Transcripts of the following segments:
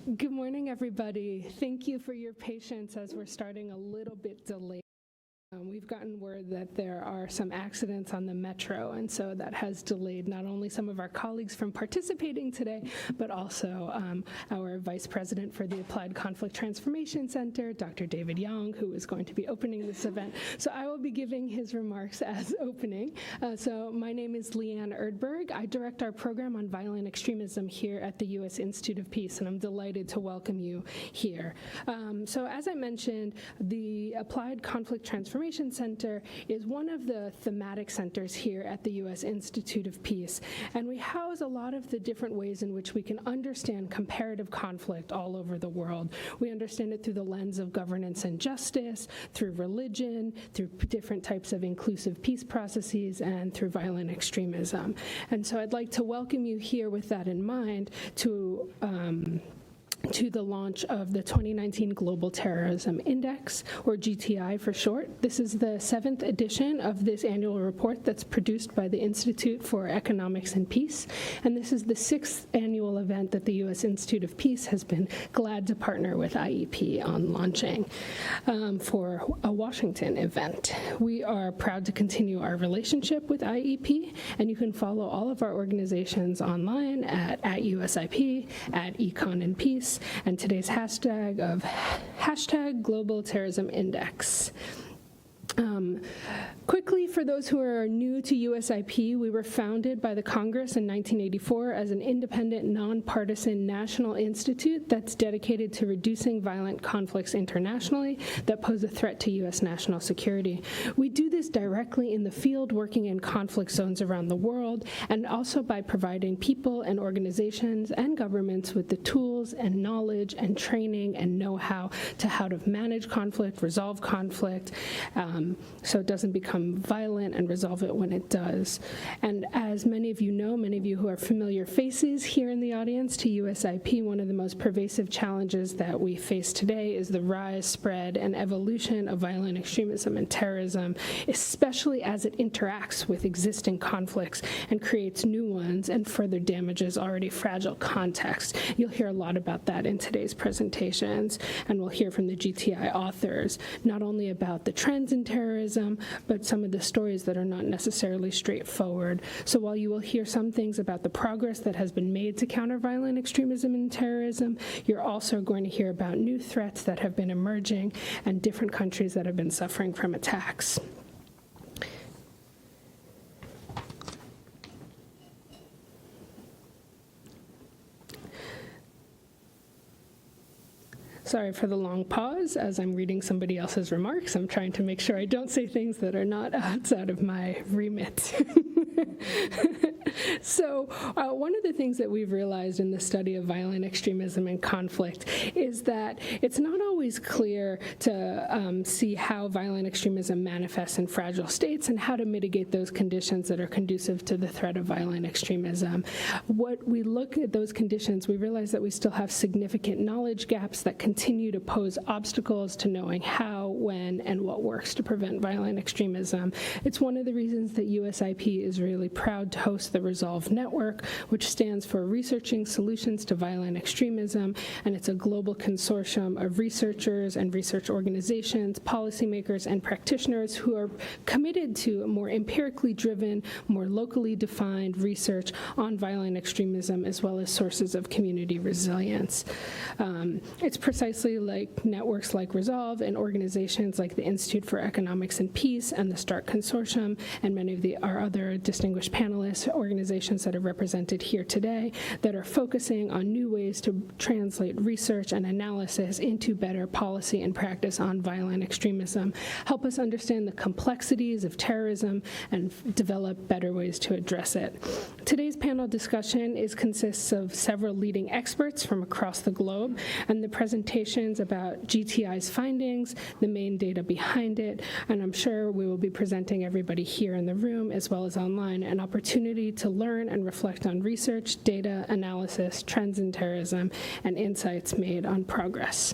Good morning, everybody. Thank you for your patience as we're starting a little bit delayed. We've gotten word that there are some accidents on the metro, and so that has delayed not only some of our colleagues from participating today, but also our Vice President for the Applied Conflict Transformation Center, Dr. David Young, who is going to be opening this event. So I will be giving his remarks as opening. So my name is Leanne Erdberg. I direct our program on violent extremism here at the U.S. Institute of Peace, and I'm delighted to welcome you here. So as I mentioned, the Applied Conflict Transformation Center is one of the thematic centers here at the U.S. Institute of Peace, and we house a lot of the different ways in which we can understand comparative conflict all over the world. We understand it through the lens of governance and justice, through religion, through different types of inclusive peace processes, and through violent extremism. And so I'd like to welcome you here with that in mind to the launch of the 2019 Global Terrorism Index, or GTI for short. This is the 7th edition of this annual report that's produced by the Institute for Economics and Peace, and this is the 6th annual event that the U.S. Institute of Peace has been glad to partner with IEP on launching for a Washington event. We are proud to continue our relationship with IEP, and you can follow all of our organizations online at USIP, at Econ and Peace, and today's hashtag of Global Terrorism Index. Quickly, for those who are new to USIP, we were founded by the Congress in 1984 as an independent, nonpartisan national institute that's dedicated to reducing violent conflicts internationally that pose a threat to U.S. national security. We do this directly in the field, working in conflict zones around the world, and also by providing people and organizations and governments with the tools and knowledge and training and know-how to how to manage conflict, resolve conflict, so it doesn't become violent, and resolve it when it does. And as many of you know, many of you who are familiar faces here in the audience to USIP, one of the most pervasive challenges that we face today is the rise, spread, and evolution of violent extremism and terrorism, especially as it interacts with existing conflicts and creates new ones and further damages already fragile context. You'll hear a lot about that in today's presentations, and we'll hear from the GTI authors, not only about the trends in terrorism, but some of the stories that are not necessarily straightforward. So while you will hear some things about the progress that has been made to counter violent extremism and terrorism, you're also going to hear about new threats that have been emerging and different countries that have been suffering from attacks. Sorry for the long pause as I'm reading somebody else's remarks. I'm trying to make sure I don't say things that are not outside of my remit. So one of the things that we've realized in the study of violent extremism and conflict is that it's not always clear to see how violent extremism manifests in fragile states and how to mitigate those conditions that are conducive to the threat of violent extremism. What we look at those conditions, we realize that we still have significant knowledge gaps that continue to pose obstacles to knowing how, when, and what works to prevent violent extremism. It's one of the reasons that USIP is really proud to host the Resolve Network, which stands for Researching Solutions to Violent Extremism, and it's a global consortium of researchers and research organizations, policymakers, and practitioners who are committed to a more empirically driven, more locally defined research on violent extremism, as well as sources of community resilience. It's precisely like networks like Resolve and organizations like the Institute for Economics and Peace and the START Consortium and many of our other distinguished panelists, organizations that are represented here today, that are focusing on new ways to translate research and analysis into better policy and practice on violent extremism, help us understand the complexities of terrorism, and develop better ways to address it. Today's panel discussion consists of several leading experts from across the globe, and the presentations about GTI's findings, the main data behind it, and I'm sure we will be presenting everybody here in the room as well as online an opportunity to learn and reflect on research, data, analysis, trends in terrorism, and insights made on progress.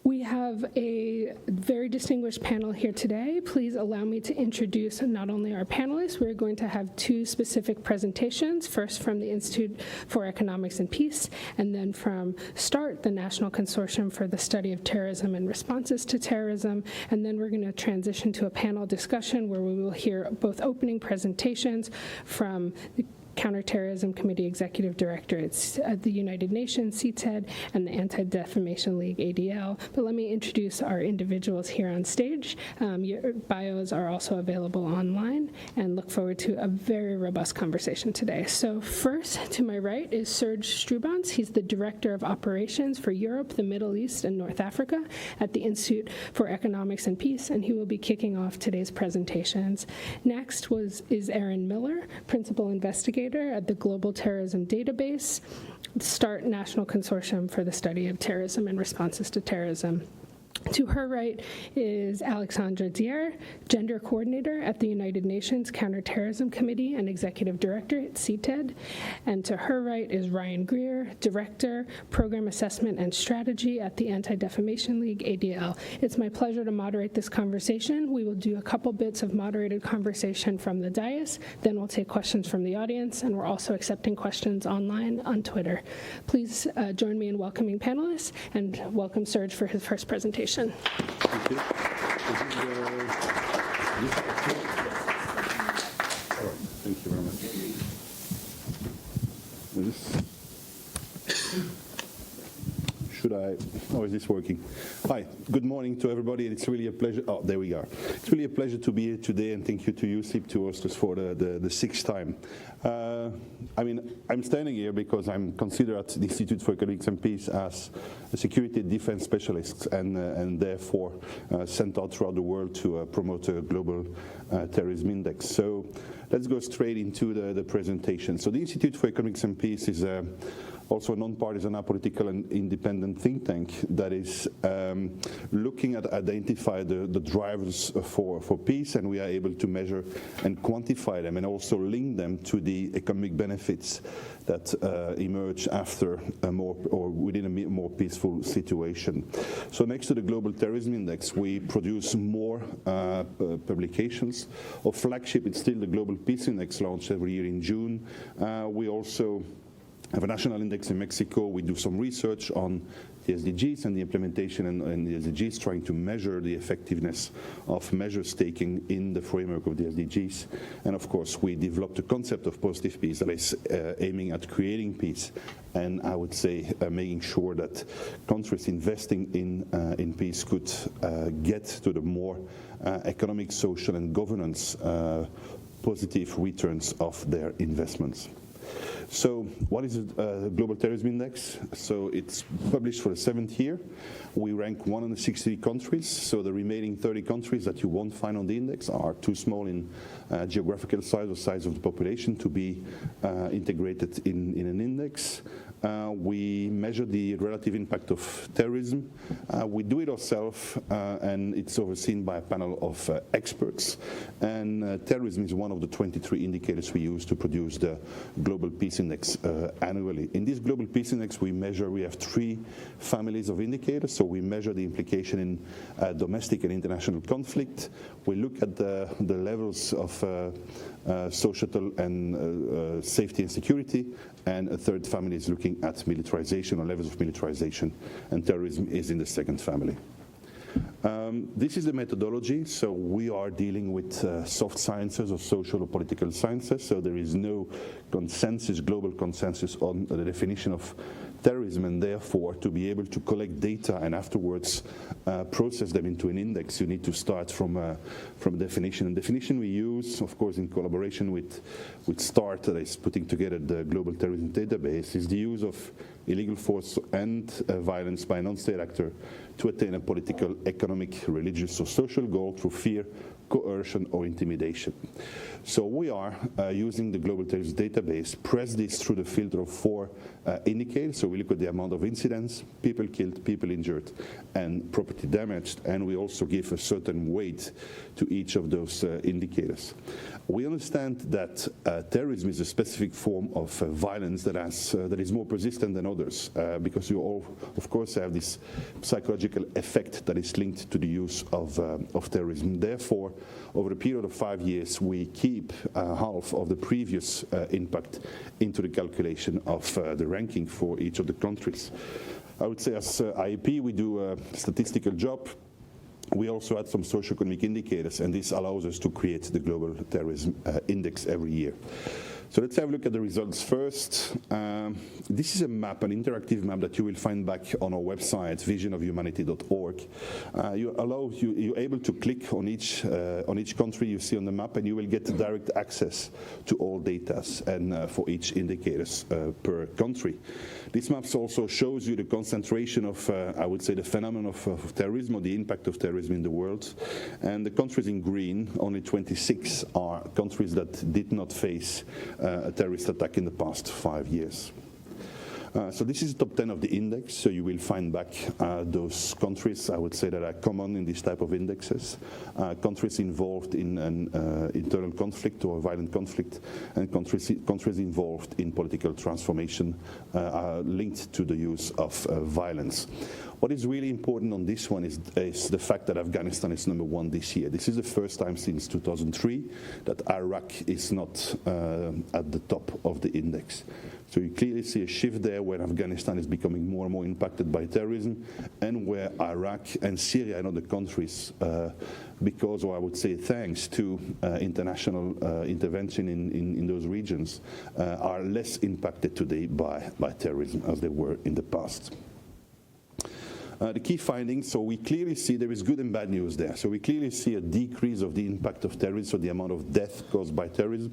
We have a very distinguished panel here today. Please allow me to introduce not only our panelists, we're going to have two specific presentations, first from the Institute for Economics and Peace, and then from START, the National Consortium for the Study of Terrorism and Responses to Terrorism, and then we're going to transition to a panel discussion where we will hear both opening presentations from the Counterterrorism Committee Executive Director at the United Nations, CTED, and the Anti-Defamation League, ADL. But let me introduce our individuals here on stage. Your bios are also available online, and look forward to a very robust conversation today. So first, to my right is Serge Strubans. He's the Director of Operations for Europe, the Middle East, and North Africa at the Institute for Economics and Peace, and he will be kicking off today's presentations. Next is Aaron Miller, Principal Investigator at the Global Terrorism Database, START National Consortium for the Study of Terrorism and Responses to Terrorism. To her right is Alexandra Dier, Gender Coordinator at the United Nations Counterterrorism Committee and Executive Director at CTED. And to her right is Ryan Greer, Director, Program Assessment and Strategy at the Anti-Defamation League, ADL. It's my pleasure to moderate this conversation. We will do a couple bits of moderated conversation from the dais, then we'll take questions from the audience, and we're also accepting questions online on Twitter. Please join me in welcoming panelists, and welcome Serge for his first presentation. Thank you. All right, thank you very much. Should I? Oh, is this working? Hi, good morning to everybody. It's really a pleasure. Oh, there we are. It's really a pleasure to be here today, and thank you to USIP to host us for the sixth time. I'm standing here because I'm considered at the Institute for Economics and Peace as a security and defense specialist, and therefore sent out throughout the world to promote a global terrorism index. So let's go straight into the presentation. So the Institute for Economics and Peace is also a nonpartisan, apolitical, and independent think tank that is looking at identify the drivers for peace, and we are able to measure and quantify them and also link them to the economic benefits that emerge after a more or within a more peaceful situation. So next to the Global Terrorism Index, we produce more publications. Our flagship is still the Global Peace Index, launched every year in June. We also have a national index in Mexico. We do some research on the SDGs and the implementation and the SDGs, trying to measure the effectiveness of measures taken in the framework of the SDGs. And of course, we developed the concept of positive peace that is aiming at creating peace, and I would say making sure that countries investing in peace could get to the more economic, social, and governance positive returns of their investments. So what is the Global Terrorism Index? So it's published for the 7th year. We rank 160 countries, so the remaining 30 countries that you won't find on the index are too small in geographical size or size of the population to be integrated in an index. We measure the relative impact of terrorism. We do it ourselves, and it's overseen by a panel of experts. And terrorism is one of the 23 indicators we use to produce the Global Peace Index annually. In this Global Peace Index, we have 3 families of indicators. So we measure the implication in domestic and international conflict. We look at the levels of societal and safety and security. And a 3rd family is looking at militarization or levels of militarization, and terrorism is in the 2nd family. This is the methodology. So we are dealing with soft sciences or social or political sciences. So there is no consensus, global consensus on the definition of terrorism, and therefore to be able to collect data and afterwards process them into an index, you need to start from a definition. And definition we use, of course, in collaboration with START, that is putting together the Global Terrorism Database, is the use of illegal force and violence by a non-state actor to attain a political, economic, religious, or social goal through fear, coercion, or intimidation. So we are using the Global Terrorism Database, press this through the filter of 4 indicators. So we look at the amount of incidents, people killed, people injured, and property damaged, and we also give a certain weight to each of those indicators. We understand that terrorism is a specific form of violence that is more persistent than others, because you all, of course, have this psychological effect that is linked to the use of terrorism. Therefore, over a period of 5 years, we keep half of the previous impact into the calculation of the ranking for each of the countries. I would say as IEP, we do a statistical job. We also add some socioeconomic indicators, and this allows us to create the Global Terrorism Index every year. So let's have a look at the results first. This is a map, an interactive map that you will find back on our website, visionofhumanity.org. You're able to click on each country you see on the map, and you will get direct access to all data and for each indicators per country. This map also shows you the concentration of, I would say, the phenomenon of terrorism, or the impact of terrorism in the world. And the countries in green, only 26, are countries that did not face a terrorist attack in the past 5 years. So this is the top 10 of the index, so you will find back those countries, I would say, that are common in this type of indexes. Countries involved in an internal conflict or violent conflict, and countries involved in political transformation are linked to the use of violence. What is really important on this one is the fact that Afghanistan is number 1 this year. This is the first time since 2003 that Iraq is not at the top of the index. So you clearly see a shift there where Afghanistan is becoming more and more impacted by terrorism, and where Iraq and Syria and other countries, because, or I would say thanks to international intervention in those regions, are less impacted today by terrorism as they were in the past. The key findings, so we clearly see there is good and bad news there. So we clearly see a decrease of the impact of terrorism, so the amount of death caused by terrorism,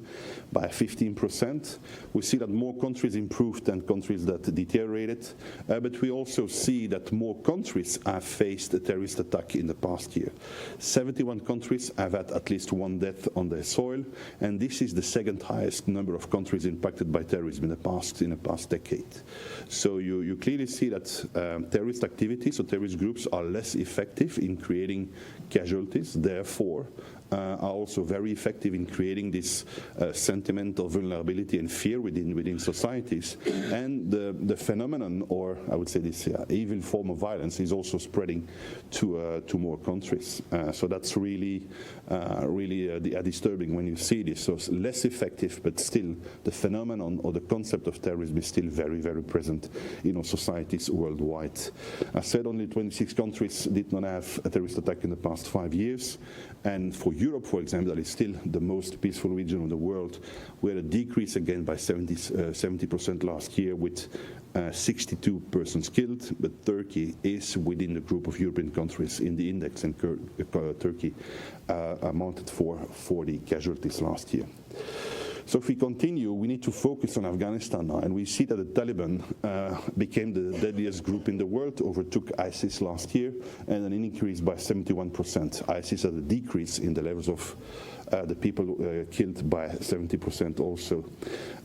by 15%. We see that more countries improved than countries that deteriorated. But we also see that more countries have faced a terrorist attack in the past year. 71 countries have had at least 1 death on their soil, and this is the second highest number of countries impacted by terrorism in the past decade. So you clearly see that terrorist activities, so terrorist groups, are less effective in creating casualties, therefore are also very effective in creating this sentiment of vulnerability and fear within societies. And the phenomenon, or I would say this evil form of violence, is also spreading to more countries. So that's really disturbing when you see this. So it's less effective, but still the phenomenon or the concept of terrorism is still very, very present in our societies worldwide. I said only 26 countries did not have a terrorist attack in the past 5 years. And for Europe, for example, that is still the most peaceful region of the world, we had a decrease again by 70% last year, with 62 persons killed, but Turkey is within the group of European countries in the index, and Turkey amounted for 40 casualties last year. So if we continue, we need to focus on Afghanistan now, and we see that the Taliban became the deadliest group in the world, overtook ISIS last year, and an increase by 71%. ISIS had a decrease in the levels of the people killed by 70% also.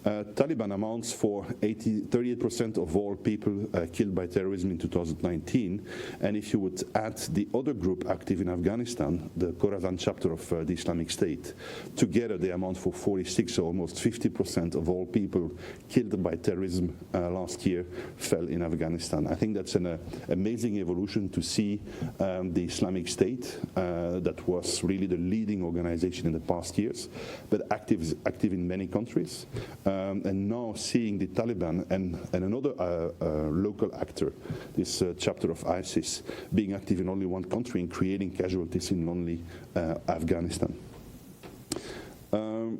Taliban amounts for 38% of all people killed by terrorism in 2019, and if you would add the other group active in Afghanistan, the Khorasan chapter of the Islamic State, together they amount for 46, so almost 50% of all people killed by terrorism last year fell in Afghanistan. I think that's an amazing evolution to see the Islamic State, that was really the leading organization in the past years, but active in many countries, and now seeing the Taliban and another local actor, this chapter of ISIS, being active in only one country and creating casualties in only Afghanistan.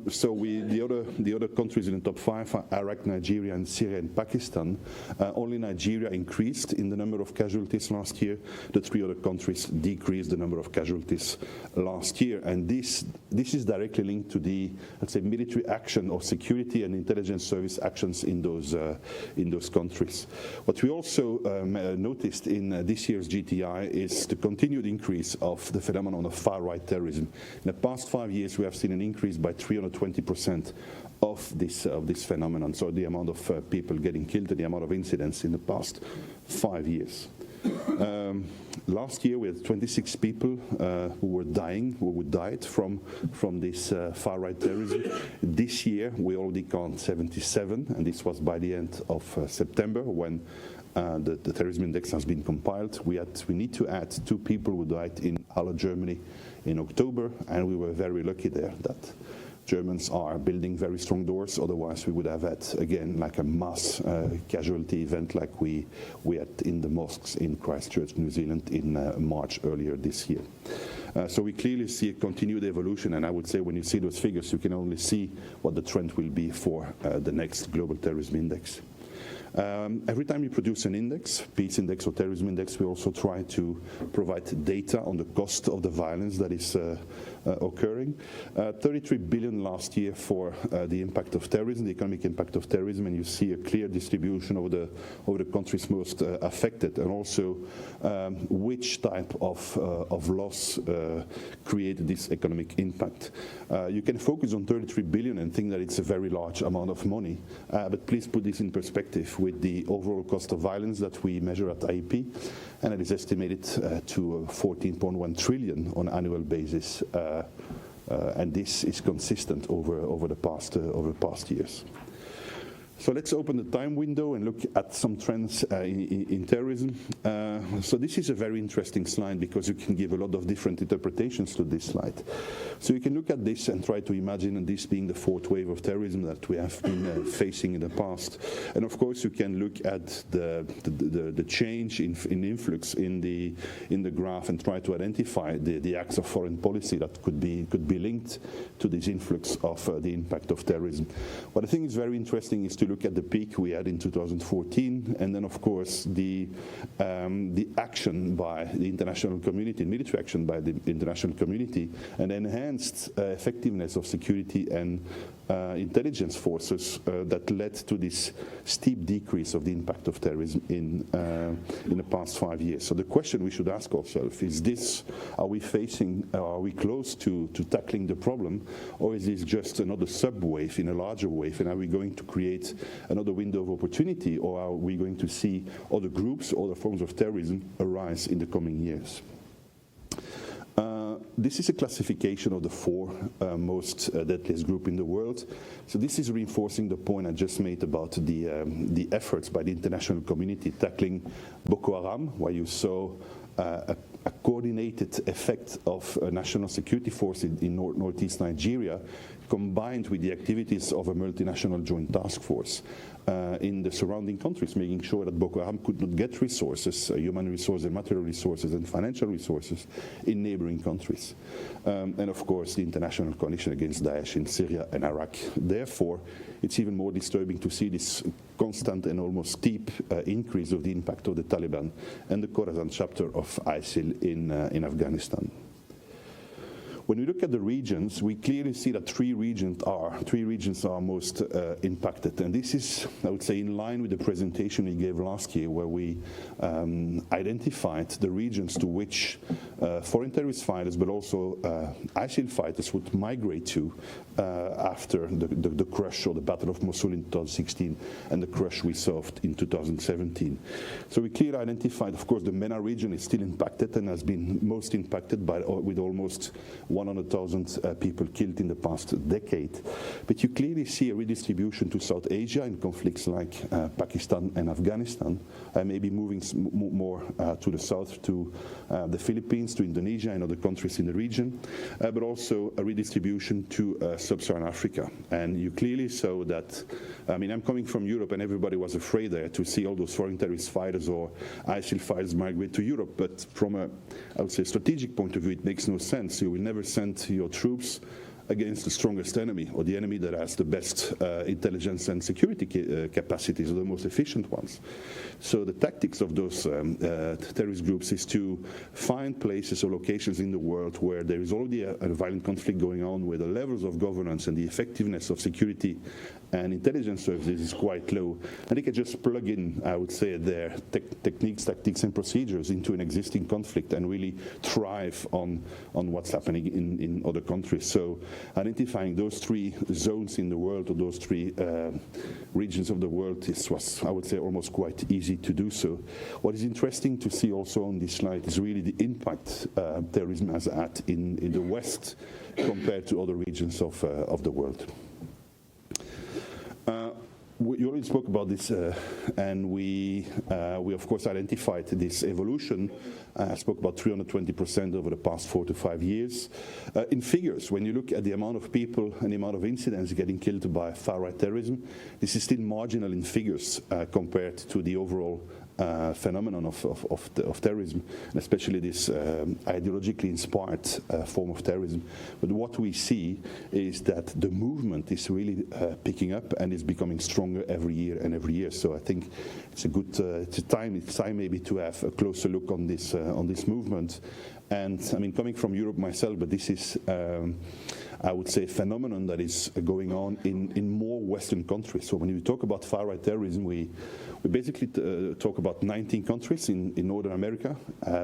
The other countries in the top 5 are Iraq, Nigeria, and Syria and Pakistan. Only Nigeria increased in the number of casualties last year. The 3 other countries decreased the number of casualties last year. And this is directly linked to the, let's say, military action or security and intelligence service actions in those countries. What we also noticed in this year's GTI is the continued increase of the phenomenon of far-right terrorism. In the past 5 years, we have seen an increase by 320% of this phenomenon. So the amount of people getting killed and the amount of incidents in the past 5 years. Last year we had 26 people who died from this far-right terrorism. This year we already count 77, and this was by the end of September when the terrorism index has been compiled. We need to add 2 people who died in Halle, Germany in October, and we were very lucky there that Germans are building very strong doors. Otherwise, we would have had, again, like a mass casualty event like we had in the mosques in Christchurch, New Zealand in March earlier this year. So we clearly see a continued evolution, and I would say when you see those figures, you can only see what the trend will be for the next global terrorism index. Every time we produce an index, peace index or terrorism index, we also try to provide data on the cost of the violence that is occurring. 33 billion last year for the impact of terrorism, the economic impact of terrorism, and you see a clear distribution over the countries most affected, and also which type of loss created this economic impact. You can focus on 33 billion and think that it's a very large amount of money, but please put this in perspective with the overall cost of violence that we measure at IEP, and it is estimated to 14.1 trillion on an annual basis, and this is consistent over the past years. So let's open the time window and look at some trends in terrorism. So this is a very interesting slide because you can give a lot of different interpretations to this slide. So you can look at this and try to imagine this being the 4th wave of terrorism that we have been facing in the past. And of course you can look at the change in influx in the graph and try to identify the acts of foreign policy that could be linked to this influx of the impact of terrorism. What I think is very interesting is to look at the peak we had in 2014, and then of course the action by the international community, military action by the international community, and enhanced effectiveness of security and intelligence forces that led to this steep decrease of the impact of terrorism in the past 5 years. So the question we should ask ourselves is are we close to tackling the problem, or is this just another subwave in a larger wave, and are we going to create another window of opportunity, or are we going to see other groups, other forms of terrorism arise in the coming years? This is a classification of the 4 most deadliest groups in the world. So this is reinforcing the point I just made about the efforts by the international community tackling Boko Haram, where you saw a coordinated effect of a national security force in northeast Nigeria, combined with the activities of a multinational joint task force in the surrounding countries, making sure that Boko Haram could not get resources, human resources, material resources, and financial resources in neighboring countries. And of course, the international coalition against Daesh in Syria and Iraq. Therefore, it's even more disturbing to see this constant and almost steep increase of the impact of the Taliban and the Khorasan chapter of ISIL in Afghanistan. When we look at the regions, we clearly see that three regions are most impacted. And this is, I would say, in line with the presentation we gave last year, where we identified the regions to which foreign terrorist fighters, but also ISIL fighters would migrate to after the crush or the Battle of Mosul in 2016 and the crush we saw in 2017. So we clearly identified, of course, the MENA region is still impacted and has been most impacted with almost 100,000 people killed in the past decade. But you clearly see a redistribution to South Asia in conflicts like Pakistan and Afghanistan, maybe moving more to the south to the Philippines, to Indonesia and other countries in the region, but also a redistribution to sub-Saharan Africa. And you clearly saw that, I'm coming from Europe and everybody was afraid there to see all those foreign terrorist fighters or ISIL fighters migrate to Europe. But from a, I would say, strategic point of view, it makes no sense. You will never send your troops against the strongest enemy, or the enemy that has the best intelligence and security capacities, or the most efficient ones. So the tactics of those terrorist groups is to find places or locations in the world where there is already a violent conflict going on, where the levels of governance and the effectiveness of security and intelligence services is quite low, and they can just plug in, I would say, their techniques, tactics, and procedures into an existing conflict and really thrive on what's happening in other countries. So identifying those three zones in the world, or those three regions of the world, was, I would say, almost quite easy to do so. What is interesting to see also on this slide is really the impact terrorism has had in the West compared to other regions of the world. You already spoke about this, and we of course identified this evolution. I spoke about 320% over the past 4 to 5 years. In figures, when you look at the amount of people and the amount of incidents getting killed by far-right terrorism, this is still marginal in figures compared to the overall phenomenon of terrorism, and especially this ideologically inspired form of terrorism. But what we see is that the movement is really picking up and is becoming stronger every year and every year. So I think it's a good it's time maybe to have a closer look on this movement. And I mean, coming from Europe myself, but this is I would say a phenomenon that is going on in more Western countries. So when we talk about far-right terrorism, we basically talk about 19 countries in Northern America,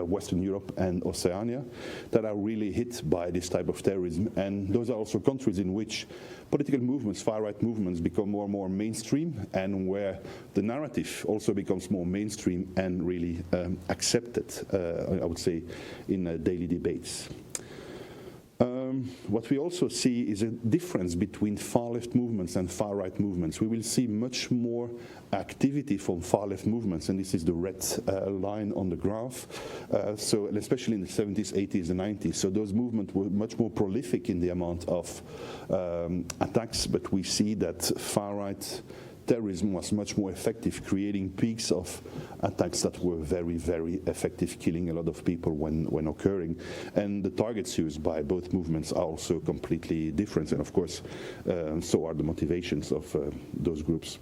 Western Europe, and Oceania that are really hit by this type of terrorism. And those are also countries in which political movements, far-right movements, become more and more mainstream, and where the narrative also becomes more mainstream and really accepted, I would say, in daily debates. What we also see is a difference between far-left movements and far-right movements. We will see much more activity from far-left movements, and this is the red line on the graph. So, especially in the 70s, 80s, and 90s. So those movements were much more prolific in the amount of attacks, but we see that far-right terrorism was much more effective, creating peaks of attacks that were very, very effective, killing a lot of people when occurring. And the targets used by both movements are also completely different, and of course, so are the motivations of those groups.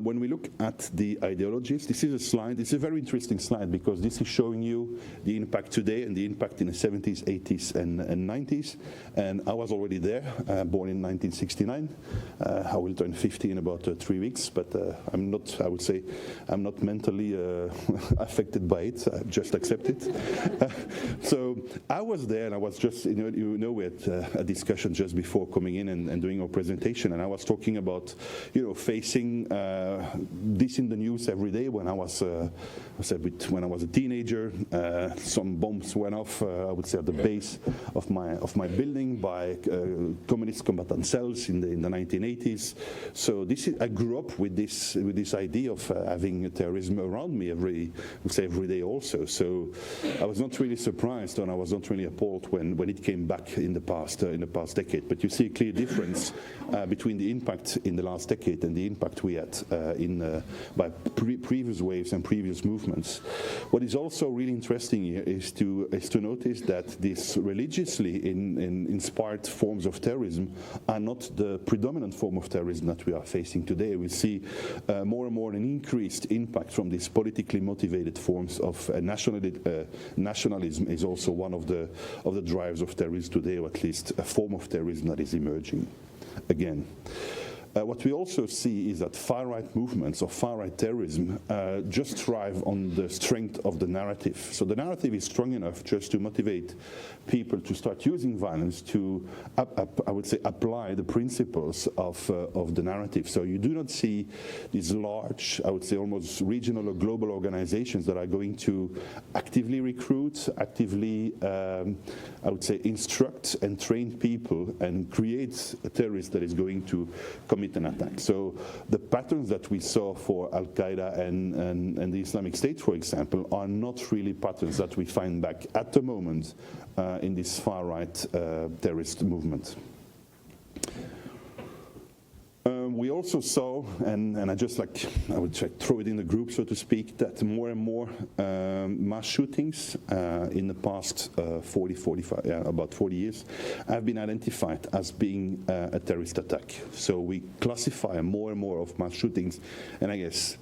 When we look at the ideologies, this is a slide, it's a very interesting slide because this is showing you the impact today and the impact in the 70s, 80s, and 90s. And I was already there, born in 1969. I will turn 50 in about 3 weeks, but I'm not, I would say, I'm not mentally affected by it, I just accept it. So I was there, and I was just, we had a discussion just before coming in and doing our presentation, and I was talking about, facing this in the news every day. When I was when I was a teenager, some bombs went off, I would say, at the base of my building by communist combatant cells in the 1980s. So I grew up with this idea of having terrorism around me every day also. So I was not really surprised, and I was not really appalled when it came back in the past decade. But you see a clear difference between the impact in the last decade and the impact we had by previous waves and previous movements. What is also really interesting here is to notice that these religiously inspired forms of terrorism are not the predominant form of terrorism that we are facing today. We see more and more an increased impact from these politically motivated forms of nationalism is also one of the drivers of terrorism today, or at least a form of terrorism that is emerging again. What we also see is that far-right movements or far-right terrorism just thrive on the strength of the narrative. So the narrative is strong enough just to motivate people to start using violence to, I would say, apply the principles of the narrative. So you do not see these large, I would say, almost regional or global organizations that are going to actively recruit, actively, I would say, instruct and train people and create a terrorist that is going to commit an attack. So the patterns that we saw for Al-Qaeda and the Islamic State, for example, are not really patterns that we find back at the moment in this far-right terrorist movement. We also saw, and I just I would throw it in the group, so to speak, that more and more mass shootings in the past 40 years have been identified as being a terrorist attack. So we classify more and more of mass shootings, and I guess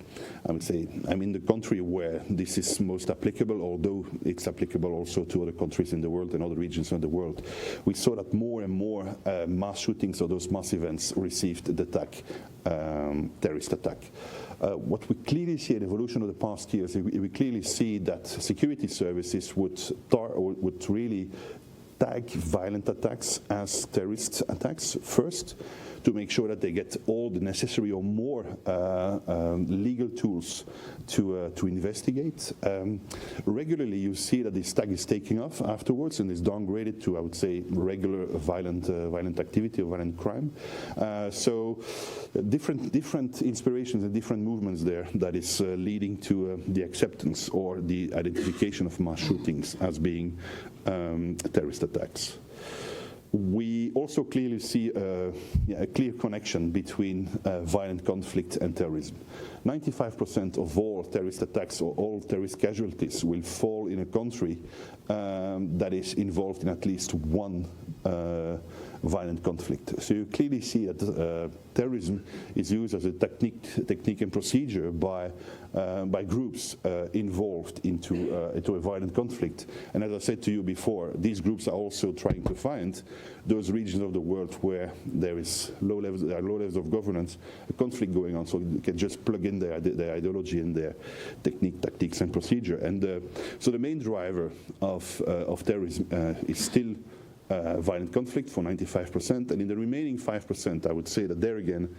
I would say I'm in the country where this is most applicable, although it's applicable also to other countries in the world and other regions of the world. We saw that more and more mass shootings or those mass events received the tag terrorist attack. What we clearly see in the evolution of the past years, we clearly see that security services would really tag violent attacks as terrorist attacks first, to make sure that they get all the necessary or more legal tools to investigate. Regularly, you see that this tag is taking off afterwards and is downgraded to, I would say, regular violent activity or violent crime. So different inspirations and different movements there that is leading to the acceptance or the identification of mass shootings as being terrorist attacks. We also clearly see a clear connection between violent conflict and terrorism. 95% of all terrorist attacks or all terrorist casualties will fall in a country that is involved in at least one violent conflict. So you clearly see that terrorism is used as a technique and procedure by groups involved into a violent conflict. And as I said to you before, these groups are also trying to find those regions of the world where there is low levels of governance, a conflict going on, so you can just plug in their ideology and their tactics and procedure. And so the main driver of terrorism is still violent conflict for 95%, and in the remaining 5%, I would say that there again,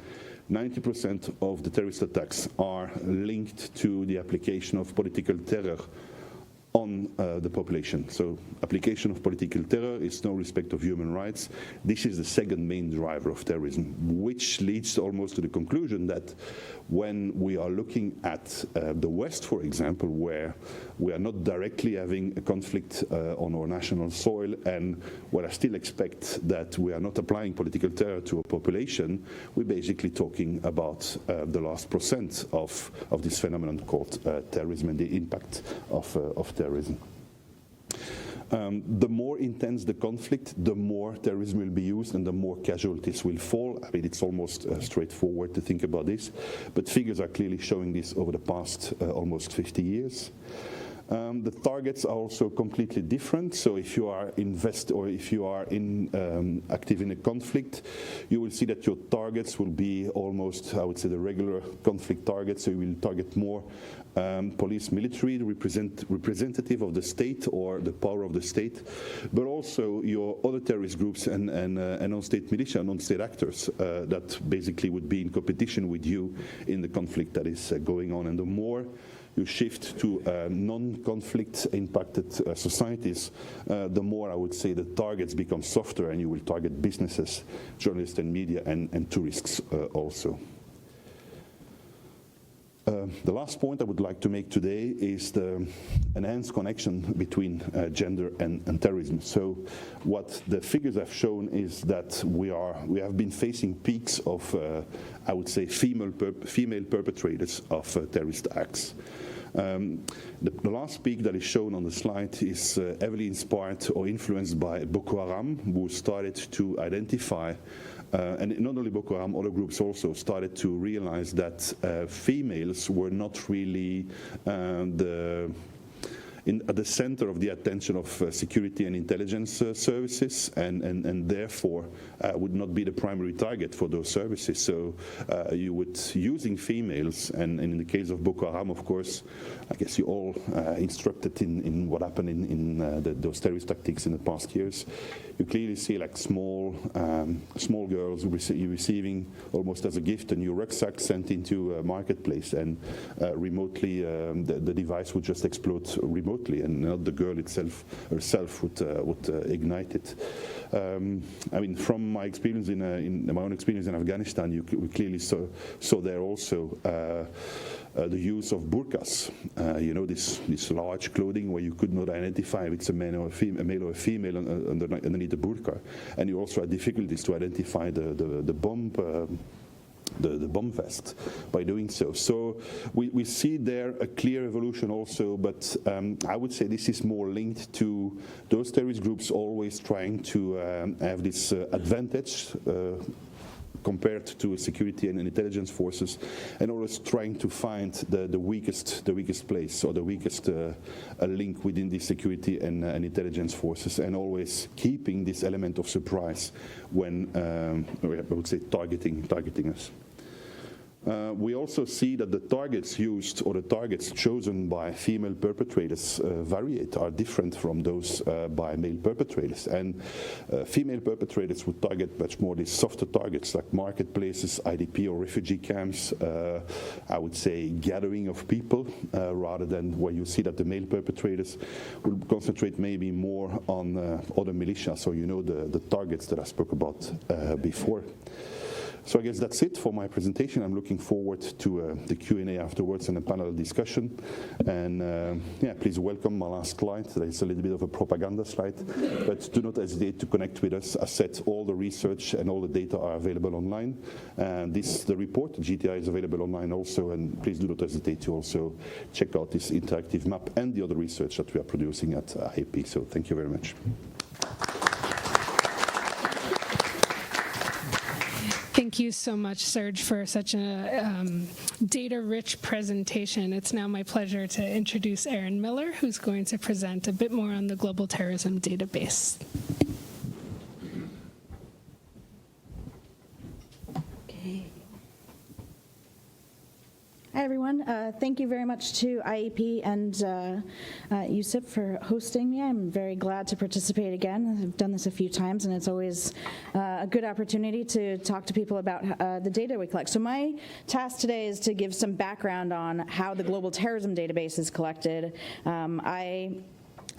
90% of the terrorist attacks are linked to the application of political terror on the population. So application of political terror is no respect of human rights. This is the second main driver of terrorism, which leads almost to the conclusion that when we are looking at the West, for example, where we are not directly having a conflict on our national soil, and where I still expect that we are not applying political terror to a population, we're basically talking about the last percent of this phenomenon called terrorism and the impact of terrorism. The more intense the conflict, the more terrorism will be used and the more casualties will fall. I mean, it's almost straightforward to think about this, but figures are clearly showing this over the past almost 50 years. The targets are also completely different. So if you are active in a conflict, you will see that your targets will be almost, I would say, the regular conflict targets. So you will target more police, military, representative of the state or the power of the state, but also your other terrorist groups and non-state militia, non-state actors that basically would be in competition with you in the conflict that is going on. And the more you shift to non-conflict impacted societies, the more I would say the targets become softer, and you will target businesses, journalists and media, and tourists also. The last point I would like to make today is the enhanced connection between gender and terrorism. So what the figures have shown is that we have been facing peaks of, I would say, female perpetrators of terrorist acts. The last peak that is shown on the slide is heavily inspired or influenced by Boko Haram, who started to identify and not only Boko Haram, other groups also started to realize that females were not really at the center of the attention of security and intelligence services, and therefore would not be the primary target for those services. So you would, using females, and in the case of Boko Haram, of course, I guess you all instructed in what happened in those terrorist tactics in the past years. You clearly see like small girls receiving almost as a gift a new rucksack sent into a marketplace, and remotely the device would just explode remotely, and not the girl herself would ignite it. I mean, from my experience in my own experience in Afghanistan, we clearly saw there also the use of burqas. This large clothing where you could not identify if it's a male or a female underneath the burqa, and you also had difficulties to identify the bomb the bomb vest by doing so. So we see there a clear evolution also, but I would say this is more linked to those terrorist groups always trying to have this advantage compared to security and intelligence forces, and always trying to find the weakest place, or the weakest link within the security and intelligence forces, and always keeping this element of surprise when I would say targeting us. We also see that the targets used, or the targets chosen by female perpetrators are different from those by male perpetrators. And female perpetrators would target much more these softer targets like marketplaces, IDP or refugee camps, I would say gathering of people, rather than where you see that the male perpetrators will concentrate maybe more on other militias, so the targets that I spoke about before. So I guess that's it for my presentation. I'm looking forward to the Q&A afterwards and a panel discussion. And please welcome my last slide. It's a little bit of a propaganda slide, but do not hesitate to connect with us. As said, all the research and all the data are available online. And the report, the GTI, is available online also. And please do not hesitate to also check out this interactive map and the other research that we are producing at IAP. So thank you very much. Thank you so much, Serge, for such a data-rich presentation. It's now my pleasure to introduce Erin Miller, who's going to present a bit more on the Global Terrorism Database. Hi, everyone. Thank you very much to IEP and USIP for hosting me. I'm very glad to participate again. I've done this a few times, and it's always a good opportunity to talk to people about the data we collect. So my task today is to give some background on how the Global Terrorism Database is collected. I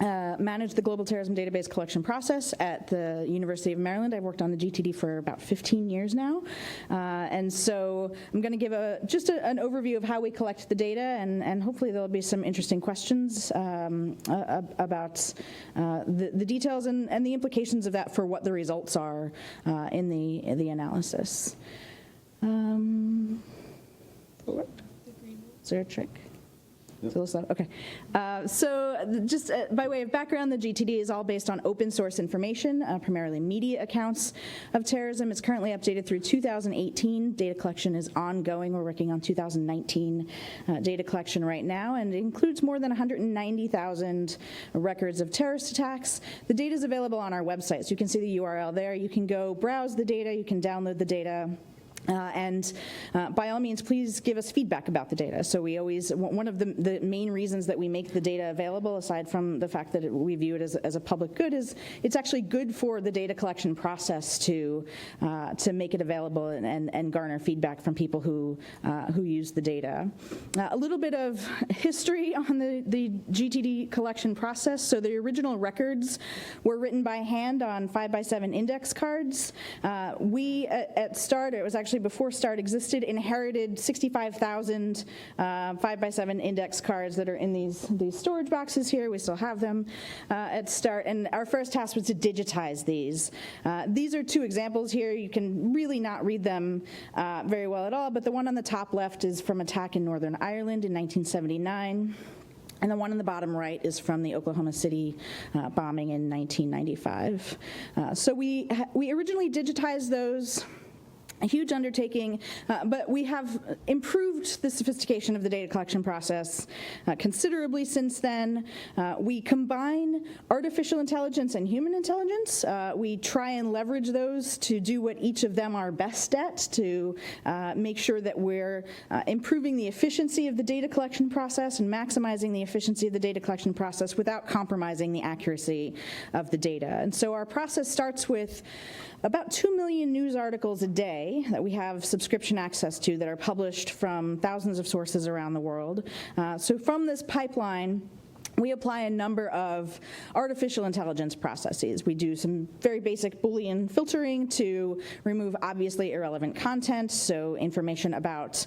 manage the Global Terrorism Database collection process at the University of Maryland. I've worked on the GTD for about 15 years now. And so I'm going to give just an overview of how we collect the data, and hopefully there'll be some interesting questions about the details and the implications of that for what the results are in the analysis. Is there a trick? Yep. Okay. So just by way of background, the GTD is all based on open source information, primarily media accounts of terrorism. It's currently updated through 2018. Data collection is ongoing. We're working on 2019 data collection right now, and it includes more than 190,000 records of terrorist attacks. The data is available on our website, so you can see the URL there. You can go browse the data. You can download the data. And by all means, please give us feedback about the data. So we always, one of the main reasons that we make the data available, aside from the fact that we view it as a public good, is it's actually good for the data collection process to make it available and garner feedback from people who use the data. A little bit of history on the GTD collection process. So the original records were written by hand on 5x7 index cards. We at START, it was actually before START existed, inherited 65,000 5x7 index cards that are in these storage boxes here. We still have them at START, and our first task was to digitize these. These are two examples here. You can really not read them very well at all, but the one on the top left is from attack in Northern Ireland in 1979. And the one on the bottom right is from the Oklahoma City bombing in 1995. So we originally digitized those. A huge undertaking, but we have improved the sophistication of the data collection process considerably since then. We combine artificial intelligence and human intelligence. We try and leverage those to do what each of them are best at, to make sure that we're improving the efficiency of the data collection process and maximizing the efficiency of the data collection process without compromising the accuracy of the data. And so our process starts with about 2 million news articles a day that we have subscription access to that are published from thousands of sources around the world. So from this pipeline, we apply a number of artificial intelligence processes. We do some very basic Boolean filtering to remove obviously irrelevant content, so information about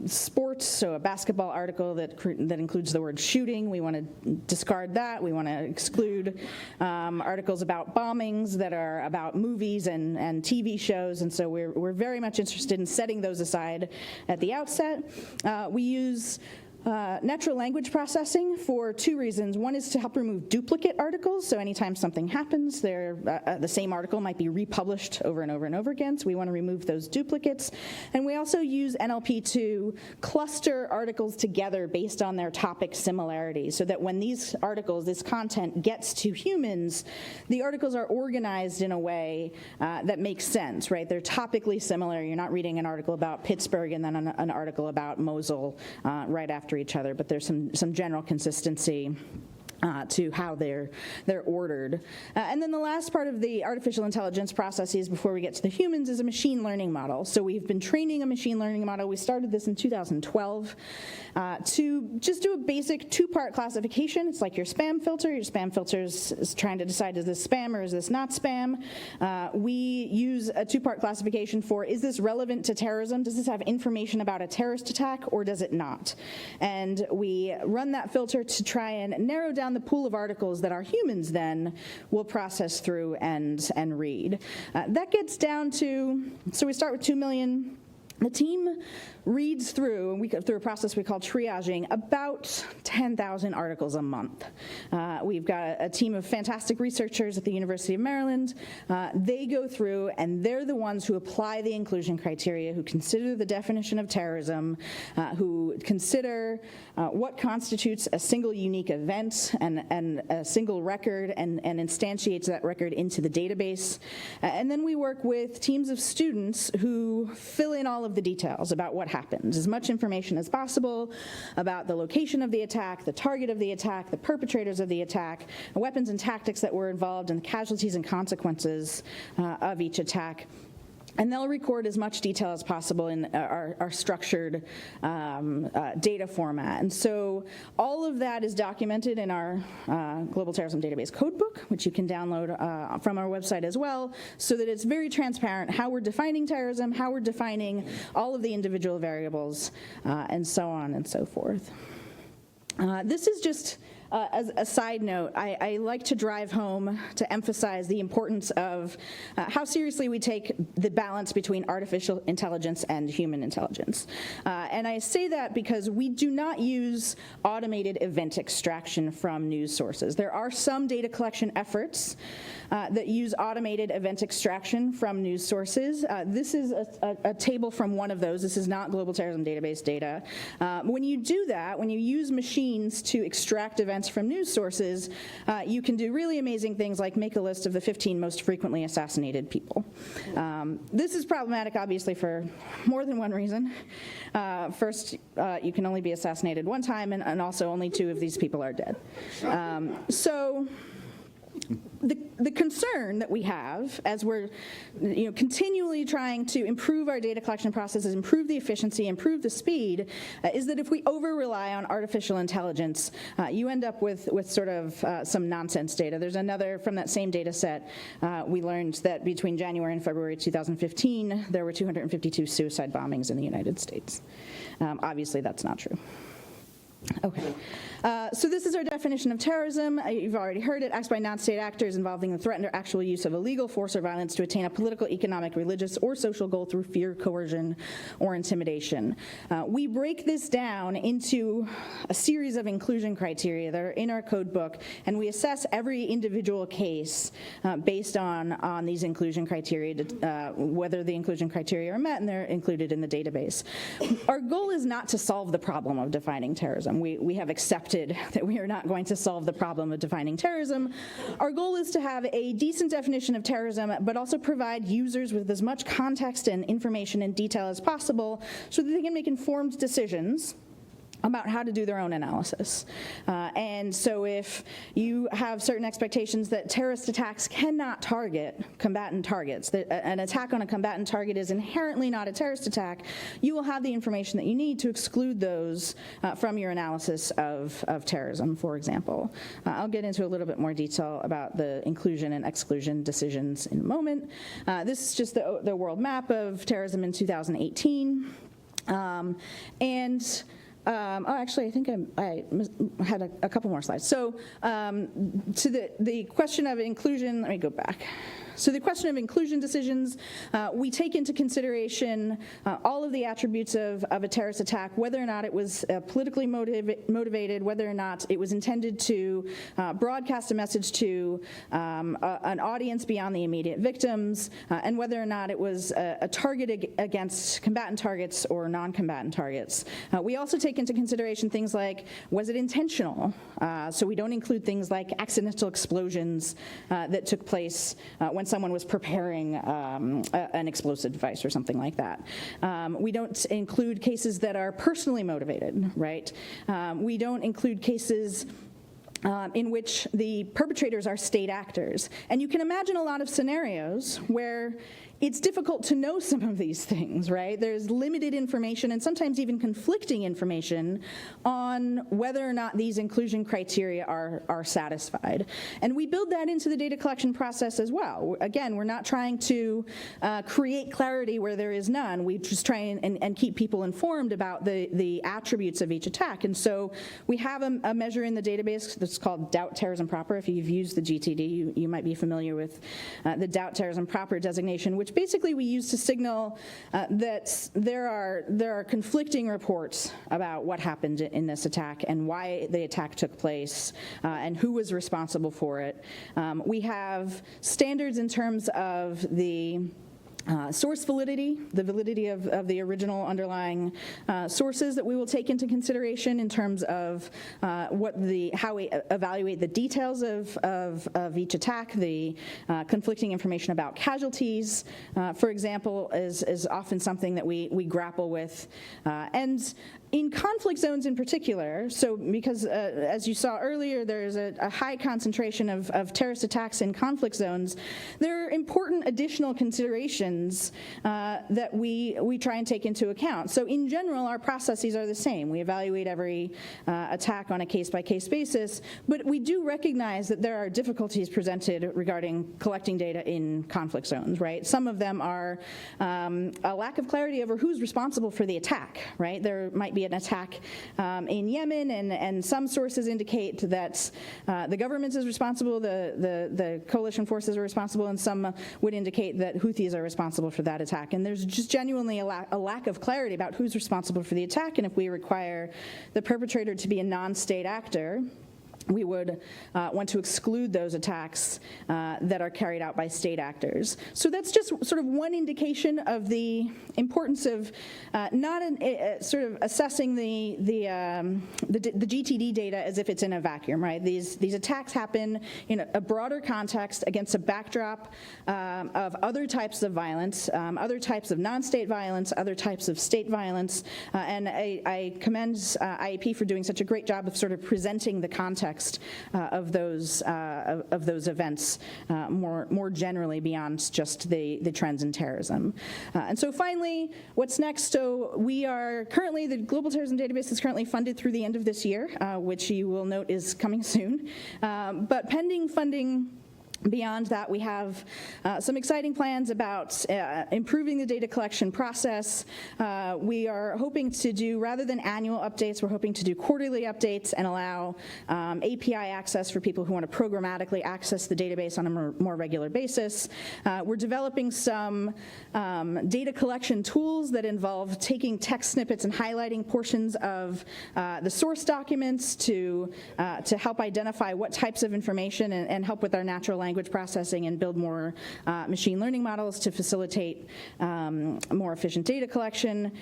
sports, so a basketball article that includes the word shooting, we want to discard that. We want to exclude articles about bombings that are about movies and TV shows, and so we're very much interested in setting those aside at the outset. We use natural language processing for two reasons. One is to help remove duplicate articles, so anytime something happens, the same article might be republished over and over and over again, so we want to remove those duplicates. And we also use NLP to cluster articles together based on their topic similarity, so that when these articles, this content gets to humans, the articles are organized in a way that makes sense, right? They're topically similar. You're not reading an article about Pittsburgh and then an article about Mosul right after each other, but there's some general consistency to how they're ordered. And then the last part of the artificial intelligence processes before we get to the humans is a machine learning model. So we've been training a machine learning model. We started this in 2012 to just do a basic two-part classification. It's like your spam filter. Your spam filter is trying to decide, is this spam or is this not spam? We use a two-part classification for, is this relevant to terrorism? Does this have information about a terrorist attack or does it not? And we run that filter to try and narrow down the pool of articles that our humans then will process through and read. That gets down to, so we start with 2 million. The team reads through a process we call triaging, about 10,000 articles a month. We've got a team of fantastic researchers at the University of Maryland. They go through and they're the ones who apply the inclusion criteria, who consider the definition of terrorism, who consider what constitutes a single unique event and a single record and instantiates that record into the database. And then we work with teams of students who fill in all of the details about what happens, as much information as possible about the location of the attack, the target of the attack, the perpetrators of the attack, the weapons and tactics that were involved, and the casualties and consequences of each attack. And they'll record as much detail as possible in our structured data format. And so all of that is documented in our Global Terrorism Database Codebook, which you can download from our website as well, so that it's very transparent how we're defining terrorism, how we're defining all of the individual variables, and so on and so forth. This is just as a side note, I like to drive home to emphasize the importance of how seriously we take the balance between artificial intelligence and human intelligence. And I say that because we do not use automated event extraction from news sources. There are some data collection efforts that use automated event extraction from news sources. This is a table from one of those. This is not Global Terrorism Database data. When you do that, when you use machines to extract events from news sources, you can do really amazing things like make a list of the 15 most frequently assassinated people. This is problematic, obviously, for more than one reason. First, you can only be assassinated one time, and also only 2 of these people are dead. So the concern that we have as we're continually trying to improve our data collection processes, improve the efficiency, improve the speed, is that if we over-rely on artificial intelligence, you end up with sort of some nonsense data. There's another, from that same data set, we learned that between January and February 2015, there were 252 suicide bombings in the United States. Obviously, that's not true. Okay, so this is our definition of terrorism. You've already heard it. Acts by non-state actors involving the threatened or actual use of illegal force or violence to attain a political, economic, religious, or social goal through fear, coercion, or intimidation. We break this down into a series of inclusion criteria that are in our code book, and we assess every individual case based on these inclusion criteria, whether the inclusion criteria are met and they're included in the database. Our goal is not to solve the problem of defining terrorism. We have accepted that we are not going to solve the problem of defining terrorism. Our goal is to have a decent definition of terrorism, but also provide users with as much context and information and detail as possible so that they can make informed decisions about how to do their own analysis. And so if you have certain expectations that terrorist attacks cannot target combatant targets, that an attack on a combatant target is inherently not a terrorist attack, you will have the information that you need to exclude those from your analysis of terrorism, for example. I'll get into a little bit more detail about the inclusion and exclusion decisions in a moment. This is just the world map of terrorism in 2018. Actually, I think I had a couple more slides. So to the question of inclusion, let me go back. So the question of inclusion decisions, we take into consideration all of the attributes of a terrorist attack, whether or not it was politically motivated, whether or not it was intended to broadcast a message to an audience beyond the immediate victims, and whether or not it was a target against combatant targets or non-combatant targets. We also take into consideration things like, was it intentional? So we don't include things like accidental explosions that took place when someone was preparing an explosive device or something like that. We don't include cases that are personally motivated, right? We don't include cases in which the perpetrators are state actors. And you can imagine a lot of scenarios where it's difficult to know some of these things, right? There's limited information and sometimes even conflicting information on whether or not these inclusion criteria are satisfied. And we build that into the data collection process as well. Again, we're not trying to create clarity where there is none. We just try and keep people informed about the attributes of each attack. And so we have a measure in the database that's called doubt terrorism proper. If you've used the GTD, you might be familiar with the doubt terrorism proper designation, which basically we use to signal that there are conflicting reports about what happened in this attack and why the attack took place and who was responsible for it. We have standards in terms of the source validity, the validity of the original underlying sources that we will take into consideration in terms of how we evaluate the details of each attack. The conflicting information about casualties, for example, is often something that we grapple with. And in conflict zones in particular, so because as you saw earlier, there's a high concentration of terrorist attacks in conflict zones, there are important additional considerations that we try and take into account. So in general, our processes are the same. We evaluate every attack on a case-by-case basis, but we do recognize that there are difficulties presented regarding collecting data in conflict zones, right? Some of them are a lack of clarity over who's responsible for the attack, right? There might be an attack in Yemen, and some sources indicate that the government is responsible, the coalition forces are responsible, and some would indicate that Houthis are responsible for that attack. And there's just genuinely a lack of clarity about who's responsible for the attack, and if we require the perpetrator to be a non-state actor, we would want to exclude those attacks that are carried out by state actors. So that's just sort of one indication of the importance of not sort of assessing the GTD data as if it's in a vacuum, right? These attacks happen in a broader context against a backdrop of other types of violence, other types of non-state violence, other types of state violence, and I commend IAP for doing such a great job of sort of presenting the context of those events more generally beyond just the trends in terrorism. And so finally, what's next? So we are currently, the Global Terrorism Database is currently funded through the end of this year, which you will note is coming soon. But pending funding beyond that, we have some exciting plans about improving the data collection process. We are hoping to do, rather than annual updates, we're hoping to do quarterly updates and allow API access for people who want to programmatically access the database on a more regular basis. We're developing some data collection tools that involve taking text snippets and highlighting portions of the source documents to help identify what types of information and help with our natural language processing and build more machine learning models to facilitate more efficient data collection.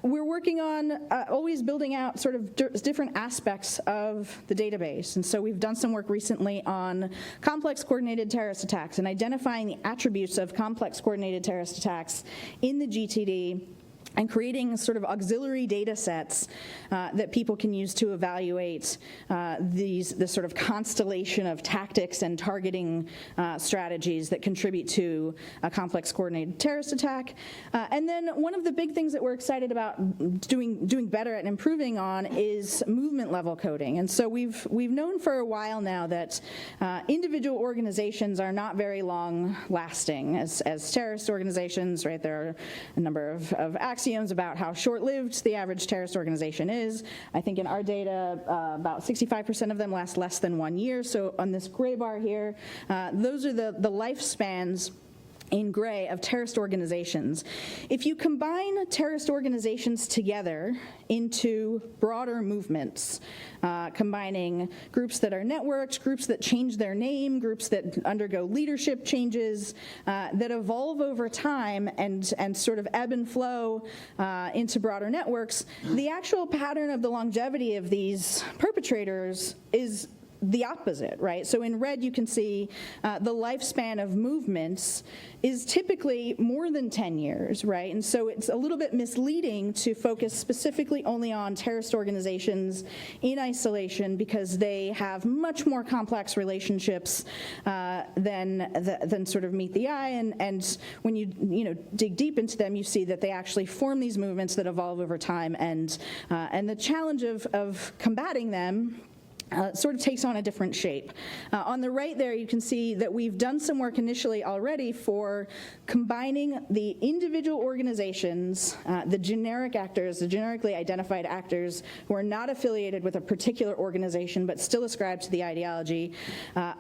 We're working on always building out sort of different aspects of the database. And so we've done some work recently on complex coordinated terrorist attacks and identifying the attributes of complex coordinated terrorist attacks in the GTD and creating sort of auxiliary data sets that people can use to evaluate this sort of constellation of tactics and targeting strategies that contribute to a complex coordinated terrorist attack. And then one of the big things that we're excited about doing better at and improving on is movement level coding. And so we've known for a while now that individual organizations are not very long lasting as terrorist organizations, right? There are a number of axioms about how short-lived the average terrorist organization is. I think in our data, about 65% of them last less than 1 year. So on this gray bar here, those are the lifespans in gray of terrorist organizations. If you combine terrorist organizations together into broader movements, combining groups that are networked, groups that change their name, groups that undergo leadership changes, that evolve over time and sort of ebb and flow into broader networks, the actual pattern of the longevity of these perpetrators is the opposite, right? So in red, you can see the lifespan of movements is typically more than 10 years, right? And so it's a little bit misleading to focus specifically only on terrorist organizations in isolation because they have much more complex relationships than sort of meet the eye. And when you dig deep into them, you see that they actually form these movements that evolve over time. And the challenge of combating them sort of takes on a different shape. On the right there, you can see that we've done some work initially already for combining the individual organizations, the generic actors, the generically identified actors who are not affiliated with a particular organization but still ascribe to the ideology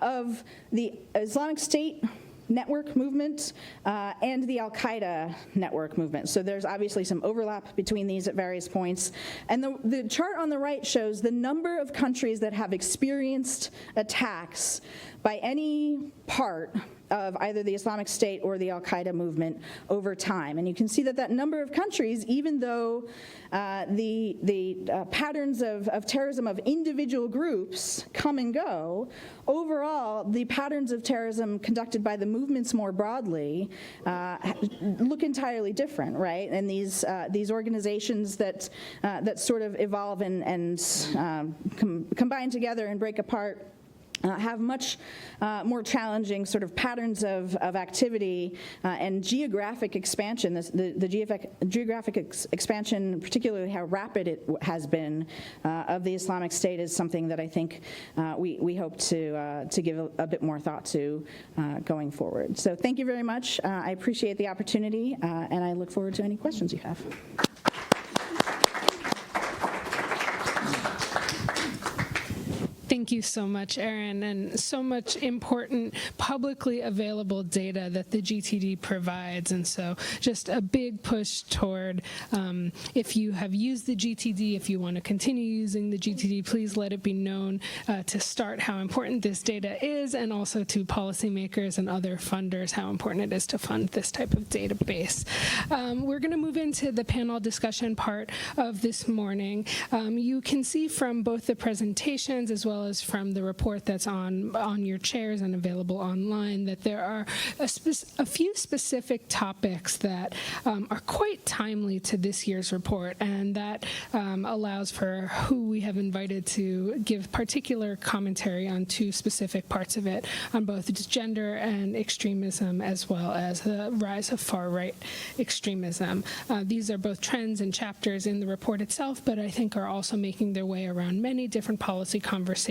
of the Islamic State network movement and the Al-Qaeda network movement. So there's obviously some overlap between these at various points. And the chart on the right shows the number of countries that have experienced attacks by any part of either the Islamic State or the Al-Qaeda movement over time. And you can see that number of countries, even though the patterns of terrorism of individual groups come and go, overall, the patterns of terrorism conducted by the movements more broadly look entirely different, right? And these organizations that sort of evolve and combine together and break apart have much more challenging sort of patterns of activity and geographic expansion. The geographic expansion, particularly how rapid it has been of the Islamic State, is something that I think we hope to give a bit more thought to going forward. So thank you very much. I appreciate the opportunity, and I look forward to any questions you have. Thank you so much, Erin, and so much important publicly available data that the GTD provides. And so just a big push toward if you have used the GTD, if you want to continue using the GTD, please let it be known to start how important this data is, and also to policymakers and other funders how important it is to fund this type of database. We're going to move into the panel discussion part of this morning. You can see from both the presentations as well as from the report that's on your chairs and available online that there are a few specific topics that are quite timely to this year's report, and that allows for who we have invited to give particular commentary on two specific parts of it, on both gender and extremism as well as the rise of far-right extremism. These are both trends and chapters in the report itself, but I think are also making their way around many different policy conversations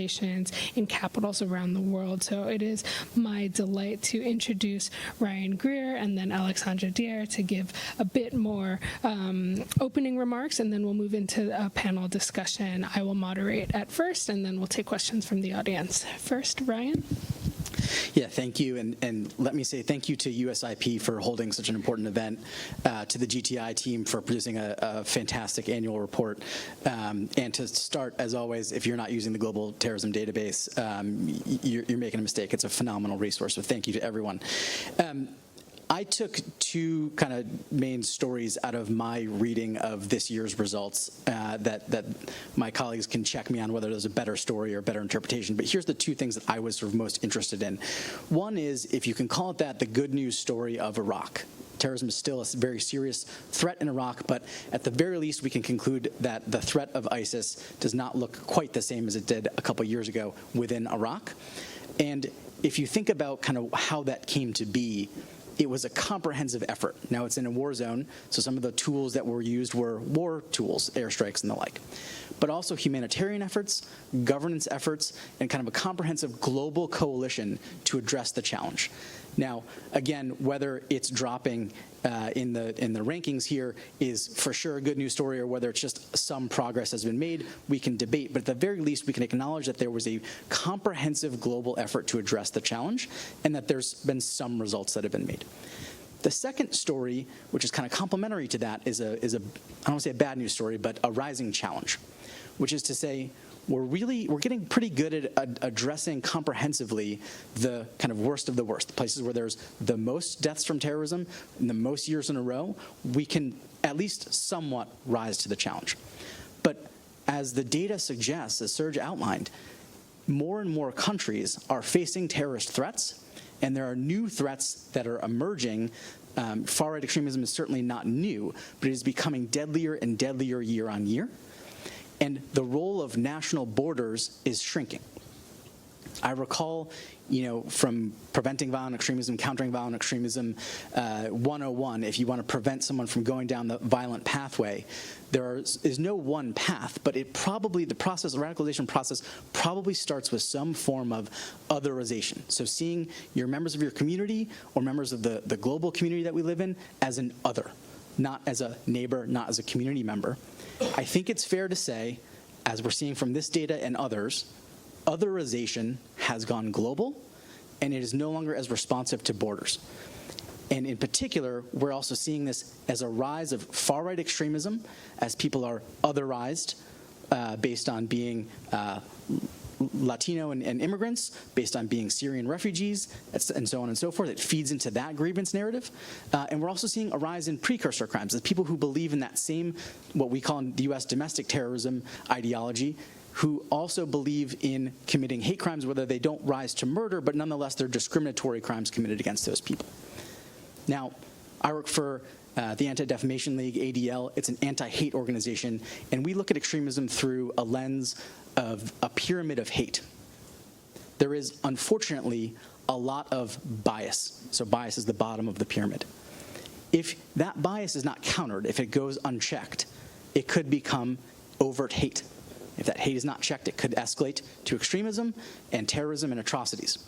in capitals around the world. So it is my delight to introduce Ryan Greer and then Alexandra Dier to give a bit more opening remarks, and then we'll move into a panel discussion. I will moderate at first, and then we'll take questions from the audience. First, Ryan. Yeah, thank you, and let me say thank you to USIP for holding such an important event, to the GTI team for producing a fantastic annual report, and to start, as always, if you're not using the Global Terrorism Database, you're making a mistake. It's a phenomenal resource, so thank you to everyone. I took two kind of main stories out of my reading of this year's results that my colleagues can check me on whether there's a better story or better interpretation. But here's the two things that I was sort of most interested in. One is, if you can call it that, the good news story of Iraq. Terrorism is still a very serious threat in Iraq, but at the very least we can conclude that the threat of ISIS does not look quite the same as it did a couple years ago within Iraq. And if you think about kind of how that came to be, it was a comprehensive effort. Now, it's in a war zone, so some of the tools that were used were war tools, airstrikes and the like, but also humanitarian efforts, governance efforts, and kind of a comprehensive global coalition to address the challenge. Now, again, whether it's dropping in the rankings here is for sure a good news story, or whether it's just some progress has been made, we can debate. But at the very least, we can acknowledge that there was a comprehensive global effort to address the challenge, and that there's been some results that have been made. The second story, which is kind of complementary to that, is I don't want to say a bad news story, but a rising challenge, which is to say, we're getting pretty good at addressing comprehensively the kind of worst of the worst, the places where there's the most deaths from terrorism in the most years in a row. We can at least somewhat rise to the challenge. But as the data suggests, as Serge outlined, more and more countries are facing terrorist threats, and there are new threats that are emerging. Far-right extremism is certainly not new, but it is becoming deadlier and deadlier year on year. And the role of national borders is shrinking. I recall, from Preventing Violent Extremism, Countering Violent Extremism 101, if you want to prevent someone from going down the violent pathway, there is no one path, but the radicalization process probably starts with some form of otherization. So seeing your members of your community or members of the global community that we live in as an other, not as a neighbor, not as a community member. I think it's fair to say, as we're seeing from this data and others, otherization has gone global, and it is no longer as responsive to borders. And in particular, we're also seeing this as a rise of far-right extremism, as people are otherized based on being Latino and immigrants, based on being Syrian refugees, and so on and so forth. It feeds into that grievance narrative. And we're also seeing a rise in precursor crimes, as people who believe in that same, what we call in the U.S. domestic terrorism ideology, who also believe in committing hate crimes, whether they don't rise to murder, but nonetheless they're discriminatory crimes committed against those people. Now, I work for the Anti-Defamation League, ADL. It's an anti-hate organization, and we look at extremism through a lens of a pyramid of hate. There is, unfortunately, a lot of bias. So bias is the bottom of the pyramid. If that bias is not countered, if it goes unchecked, it could become overt hate. If that hate is not checked, it could escalate to extremism and terrorism and atrocities.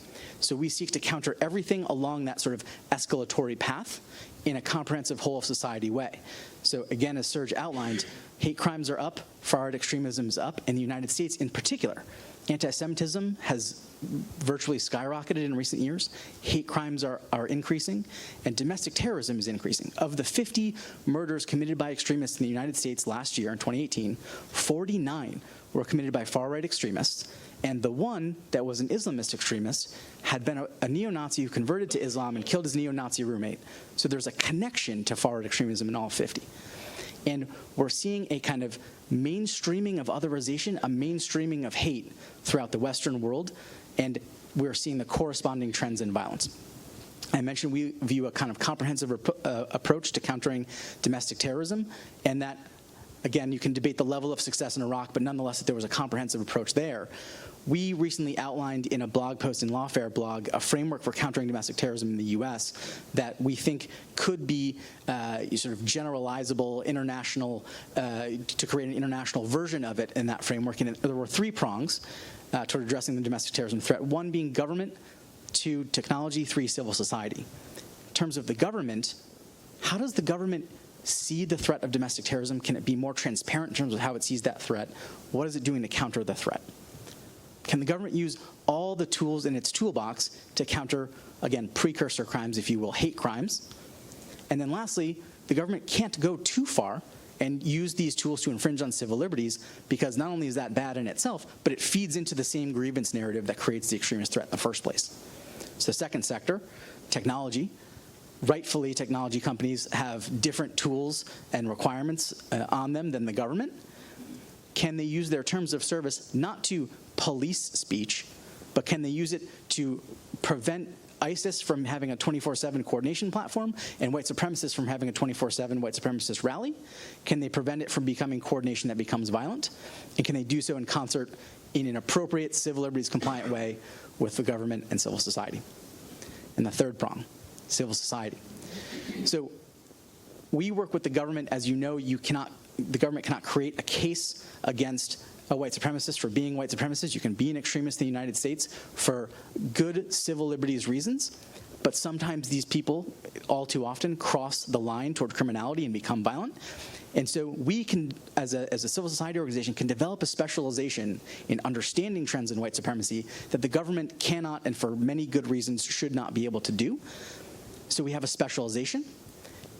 So we seek to counter everything along that sort of escalatory path in a comprehensive whole of society way. So again, as Serge outlined, hate crimes are up, far-right extremism is up. In the United States in particular, anti-Semitism has virtually skyrocketed in recent years. Hate crimes are increasing, and domestic terrorism is increasing. Of the 50 murders committed by extremists in the United States last year, in 2018, 49 were committed by far-right extremists, and the one that was an Islamist extremist had been a neo-Nazi who converted to Islam and killed his neo-Nazi roommate. So there's a connection to far-right extremism in all 50. And we're seeing a kind of mainstreaming of otherization, a mainstreaming of hate throughout the Western world, and we're seeing the corresponding trends in violence. I mentioned we view a kind of comprehensive approach to countering domestic terrorism, and that, again, you can debate the level of success in Iraq, but nonetheless, that there was a comprehensive approach there. We recently outlined in a blog post in Lawfare blog a framework for countering domestic terrorism in the U.S. that we think could be sort of generalizable, international, to create an international version of it in that framework. And there were 3 prongs toward addressing the domestic terrorism threat, 1 being government, 2 technology, 3 civil society. In terms of the government, how does the government see the threat of domestic terrorism? Can it be more transparent in terms of how it sees that threat? What is it doing to counter the threat? Can the government use all the tools in its toolbox to counter, again, precursor crimes, if you will, hate crimes? And then lastly, the government can't go too far and use these tools to infringe on civil liberties, because not only is that bad in itself, but it feeds into the same grievance narrative that creates the extremist threat in the first place. So the second sector, technology. rightfully, technology companies have different tools and requirements on them than the government. Can they use their terms of service not to police speech, but can they use it to prevent ISIS from having a 24/7 coordination platform and white supremacists from having a 24/7 white supremacist rally? Can they prevent it from becoming coordination that becomes violent? And can they do so in concert in an appropriate civil liberties compliant way with the government and civil society? And the third prong, civil society. So we work with the government. As you know, the government cannot create a case against a white supremacist for being white supremacist. You can be an extremist in the United States for good civil liberties reasons, but sometimes these people, all too often, cross the line toward criminality and become violent. And so we can, as a civil society organization, can develop a specialization in understanding trends in white supremacy that the government cannot, and for many good reasons, should not be able to do. So we have a specialization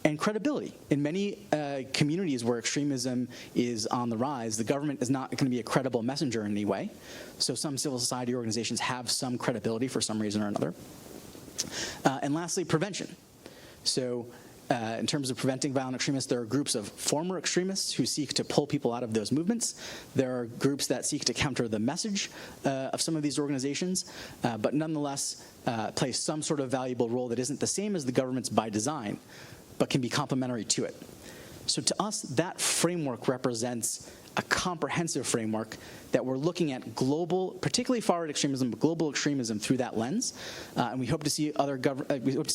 and credibility. In many communities where extremism is on the rise, the government is not going to be a credible messenger in any way. So some civil society organizations have some credibility for some reason or another. And lastly, prevention. So in terms of preventing violent extremists, there are groups of former extremists who seek to pull people out of those movements. There are groups that seek to counter the message of some of these organizations, but nonetheless play some sort of valuable role that isn't the same as the government's by design, but can be complementary to it. So to us, that framework represents a comprehensive framework that we're looking at global, particularly far-right extremism, but global extremism through that lens. And we hope to see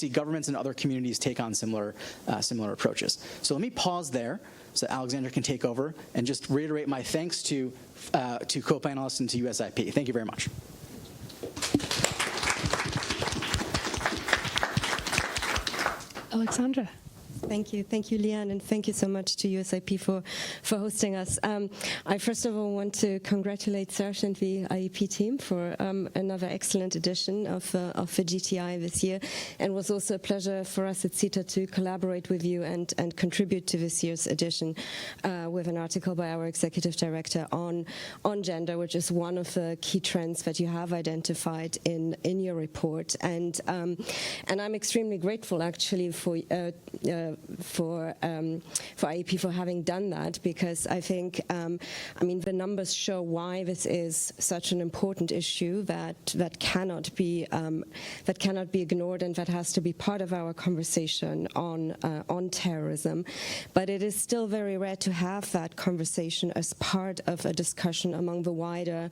governments and other communities take on similar approaches. So let me pause there so Alexandra can take over and just reiterate my thanks to co-panelists and to USIP. Thank you very much. Alexandra. Thank you, Leanne, and thank you so much to USIP for hosting us. I first of all want to congratulate Serge and the IEP team for another excellent edition of the GTI this year, and it was also a pleasure for us at CETA to collaborate with you and contribute to this year's edition with an article by our executive director on gender, which is one of the key trends that you have identified in your report, and I'm extremely grateful actually for IEP for having done that, because I think, the numbers show why this is such an important issue that cannot be ignored, and that has to be part of our conversation on terrorism. But it is still very rare to have that conversation as part of a discussion among the wider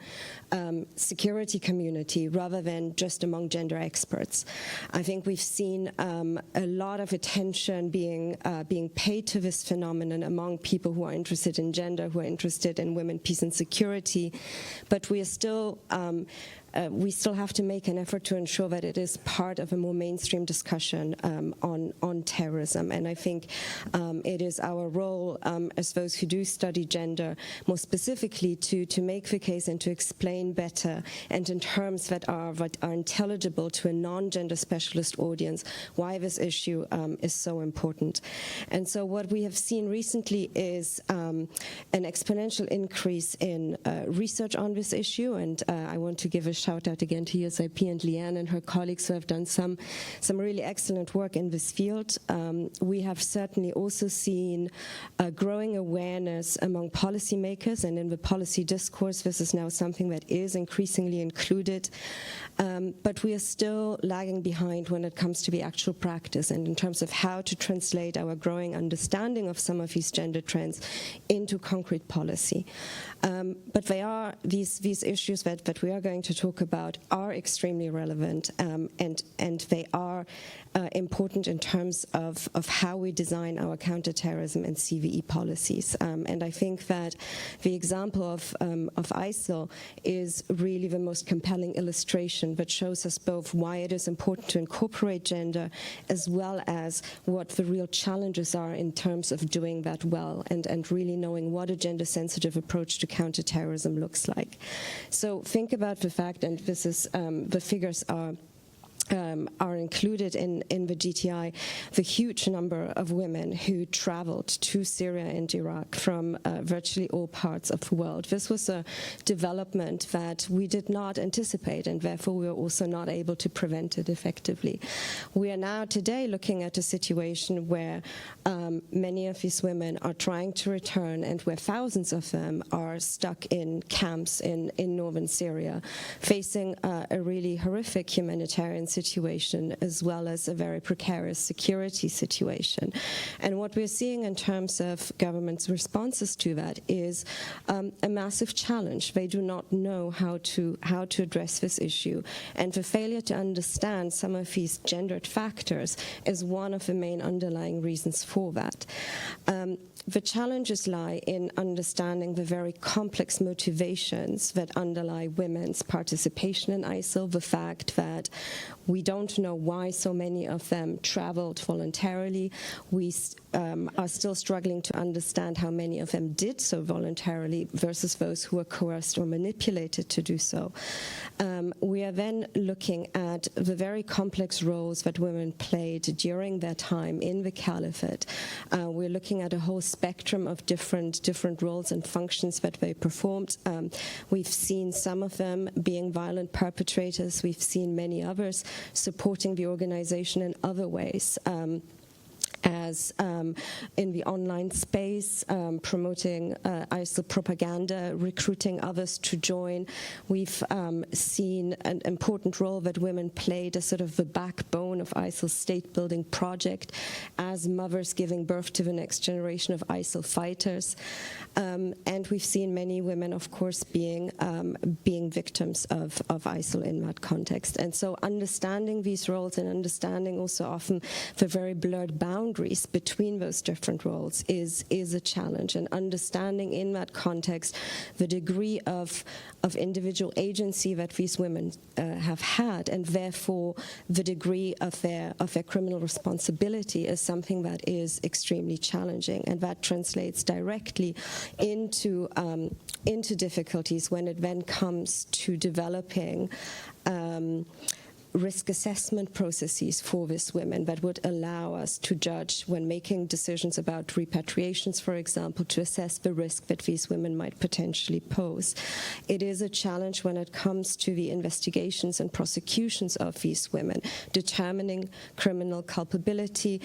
security community, rather than just among gender experts. I think we've seen a lot of attention being paid to this phenomenon among people who are interested in gender, who are interested in women, peace and security, but we still have to make an effort to ensure that it is part of a more mainstream discussion on terrorism. And I think it is our role as those who do study gender more specifically to make the case and to explain better and in terms that are intelligible to a non-gender specialist audience why this issue is so important. And so what we have seen recently is an exponential increase in research on this issue, and I want to give a shout out again to USIP and Leanne and her colleagues who have done some really excellent work in this field. We have certainly also seen a growing awareness among policymakers, and in the policy discourse this is now something that is increasingly included, but we are still lagging behind when it comes to the actual practice and in terms of how to translate our growing understanding of some of these gender trends into concrete policy. But they are these issues that we are going to talk about are extremely relevant, and they are important in terms of how we design our counterterrorism and CVE policies. And I think that the example of ISIL is really the most compelling illustration that shows us both why it is important to incorporate gender as well as what the real challenges are in terms of doing that well and really knowing what a gender-sensitive approach to counterterrorism looks like. So think about the fact, and this is the figures are are included in the GTI, the huge number of women who traveled to Syria and Iraq from virtually all parts of the world. This was a development that we did not anticipate, and therefore we were also not able to prevent it effectively. We are now today looking at a situation where many of these women are trying to return, and where thousands of them are stuck in camps in northern Syria, facing a really horrific humanitarian situation, as well as a very precarious security situation. And what we're seeing in terms of government's responses to that is a massive challenge. They do not know how to address this issue, and the failure to understand some of these gendered factors is one of the main underlying reasons for that. The challenges lie in understanding the very complex motivations that underlie women's participation in ISIL, the fact that we don't know why so many of them traveled voluntarily. We are still struggling to understand how many of them did so voluntarily versus those who were coerced or manipulated to do so. We are then looking at the very complex roles that women played during their time in the caliphate. We're looking at a whole spectrum of different roles and functions that they performed. We've seen some of them being violent perpetrators. We've seen many others supporting the organization in other ways. As in the online space, promoting ISIL propaganda, recruiting others to join. We've seen an important role that women played as sort of the backbone of ISIL's state-building project, as mothers giving birth to the next generation of ISIL fighters. And we've seen many women, of course, being victims of ISIL in that context. And so understanding these roles and understanding also often the very blurred boundaries between those different roles is a challenge, and understanding in that context the degree of individual agency that these women have had, and therefore the degree of their criminal responsibility, is something that is extremely challenging, and that translates directly into difficulties when it then comes to developing risk assessment processes for these women that would allow us to judge, when making decisions about repatriations, for example, to assess the risk that these women might potentially pose. It is a challenge when it comes to the investigations and prosecutions of these women, determining criminal culpability,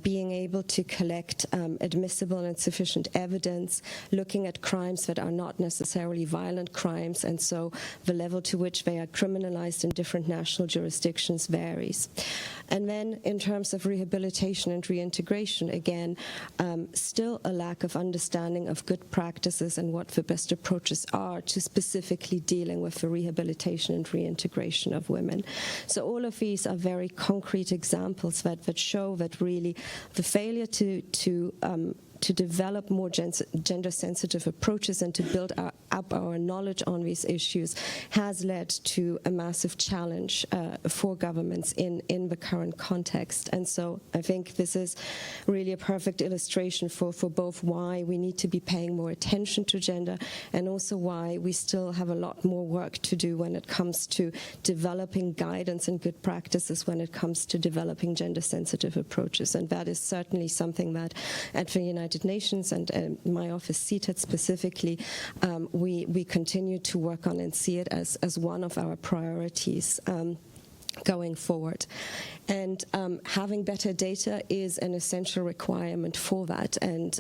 being able to collect admissible and sufficient evidence, looking at crimes that are not necessarily violent crimes, and so the level to which they are criminalized in different national jurisdictions varies. And then in terms of rehabilitation and reintegration, again, still a lack of understanding of good practices and what the best approaches are to specifically dealing with the rehabilitation and reintegration of women. So all of these are very concrete examples that show that really the failure to develop more gender-sensitive approaches and to build up our knowledge on these issues has led to a massive challenge for governments in the current context. And so I think this is really a perfect illustration for both why we need to be paying more attention to gender, and also why we still have a lot more work to do when it comes to developing guidance and good practices when it comes to developing gender-sensitive approaches. And that is certainly something that at the United Nations and my office CTAD specifically, we continue to work on and see it as one of our priorities going forward. And having better data is an essential requirement for that. And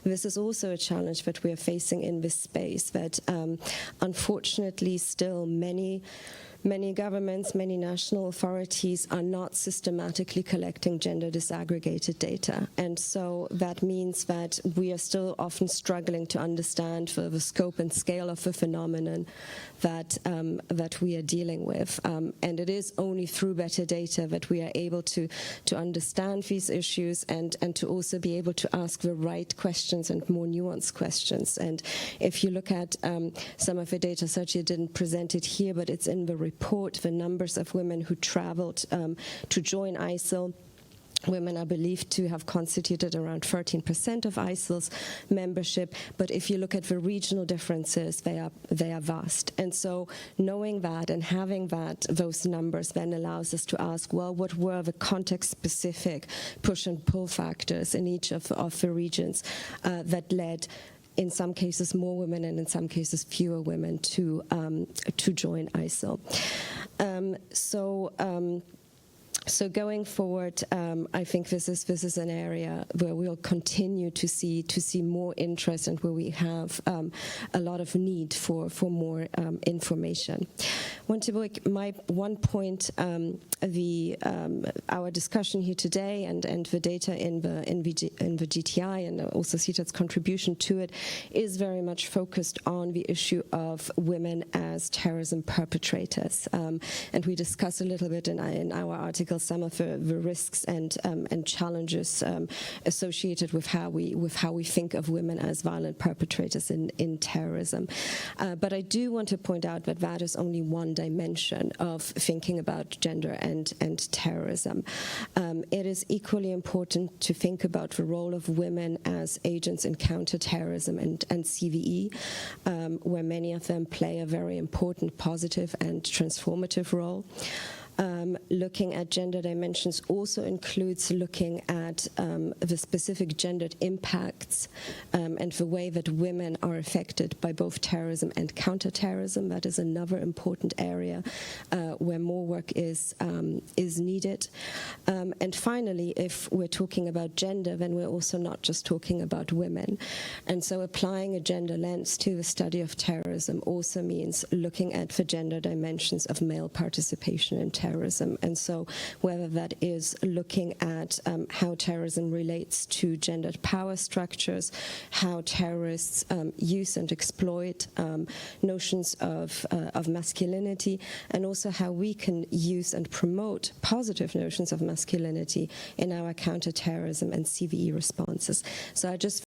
this is also a challenge that we are facing in this space, that unfortunately still many governments, many national authorities are not systematically collecting gender disaggregated data. And so that means that we are still often struggling to understand the scope and scale of the phenomenon that we are dealing with. And it is only through better data that we are able to understand these issues and to also be able to ask the right questions and more nuanced questions. And if you look at some of the data, Sergio didn't present it here, but it's in the report, the numbers of women who traveled to join ISIL Women are believed to have constituted around 13% of ISIL's membership, but if you look at the regional differences, they are vast. And so knowing that and having those numbers then allows us to ask, well, what were the context-specific push and pull factors in each of the regions that led, in some cases, more women and in some cases fewer women to join ISIL. So going forward, I think this is an area where we'll continue to see more interest and where we have a lot of need for more information. Want to make my one point: our discussion here today and the data in the GTI and also CETA's contribution to it is very much focused on the issue of women as terrorism perpetrators, and we discuss a little bit in our article some of the risks and challenges associated with how we think of women as violent perpetrators in terrorism. But I do want to point out that is only one dimension of thinking about gender and terrorism. It is equally important to think about the role of women as agents in counterterrorism and CVE, where many of them play a very important, positive and transformative role. Looking at gender dimensions also includes looking at the specific gendered impacts and the way that women are affected by both terrorism and counterterrorism. That is another important area where more work is needed. And finally, if we're talking about gender, then we're also not just talking about women. And so applying a gender lens to the study of terrorism also means looking at the gender dimensions of male participation in terrorism. And so whether that is looking at how terrorism relates to gendered power structures, how terrorists use and exploit notions of masculinity, and also how we can use and promote positive notions of masculinity in our counterterrorism and CVE responses. So I just